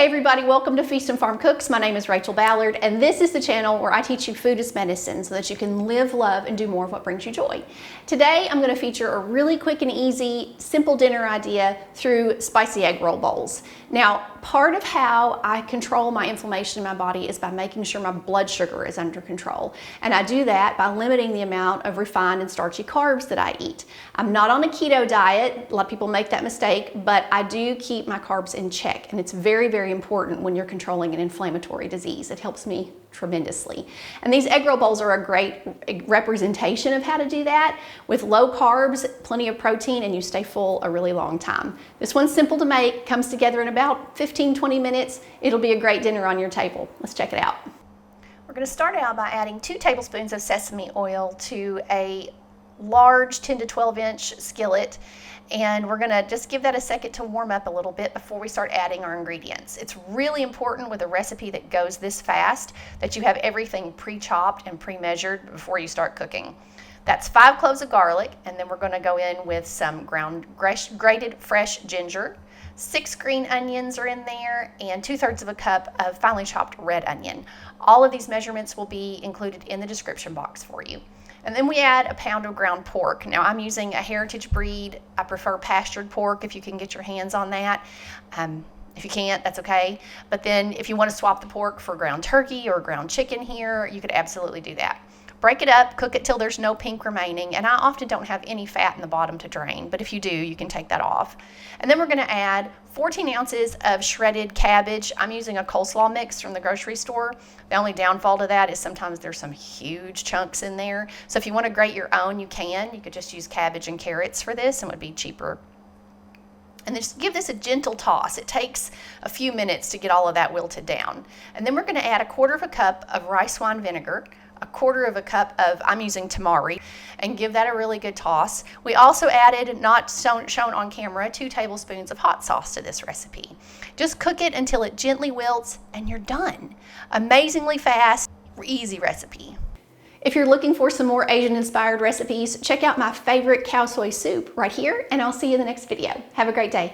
Hey everybody, welcome to Feast and Farm Cooks. My name is Rachel Ballard, and this is the channel where I teach you food as medicine so that you can live, love, and do more of what brings you joy. Today, I'm going to feature a really quick and easy, simple dinner idea through spicy egg roll bowls. Now, part of how I control my inflammation in my body is by making sure my blood sugar is under control. And I do that by limiting the amount of refined and starchy carbs that I eat. I'm not on a keto diet. A lot of people make that mistake, but I do keep my carbs in check, and it's very, very important when you're controlling an inflammatory disease. It helps me tremendously. And these egg roll bowls are a great representation of how to do that with low carbs, plenty of protein, and you stay full a really long time. This one's simple to make, comes together in about 15-20 minutes. It'll be a great dinner on your table. Let's check it out. We're going to start out by adding 2 tablespoons of sesame oil to a large 10 to 12 inch skillet, and we're going to just give that a second to warm up a little bit before we start adding our ingredients. It's really important with a recipe that goes this fast that you have everything pre-chopped and pre-measured before you start cooking. That's 5 cloves of garlic, and then we're going to go in with some grated fresh ginger. 6 green onions are in there, and 2/3 of a cup of finely chopped red onion. All of these measurements will be included in the description box for you. And then we add a pound of ground pork. Now I'm using a heritage breed. I prefer pastured pork if you can get your hands on that. If you can't, that's okay. But then if you want to swap the pork for ground turkey or ground chicken here, you could absolutely do that. Break it up, cook it till there's no pink remaining, and I often don't have any fat in the bottom to drain, but if you do, you can take that off. And then we're going to add 14 ounces of shredded cabbage. I'm using a coleslaw mix from the grocery store. The only downfall to that is sometimes there's some huge chunks in there. So if you want to grate your own, you can. You could just use cabbage and carrots for this and it would be cheaper. And just give this a gentle toss. It takes a few minutes to get all of that wilted down. And then we're going to add 1/4 cup of rice wine vinegar, 1/4 cup of, I'm using tamari, and give that a really good toss. We also added, not shown on camera, 2 tablespoons of hot sauce to this recipe. Just cook it until it gently wilts and you're done. Amazingly fast, easy recipe. If you're looking for some more Asian-inspired recipes, check out my favorite cow soy soup right here, and I'll see you in the next video. Have a great day.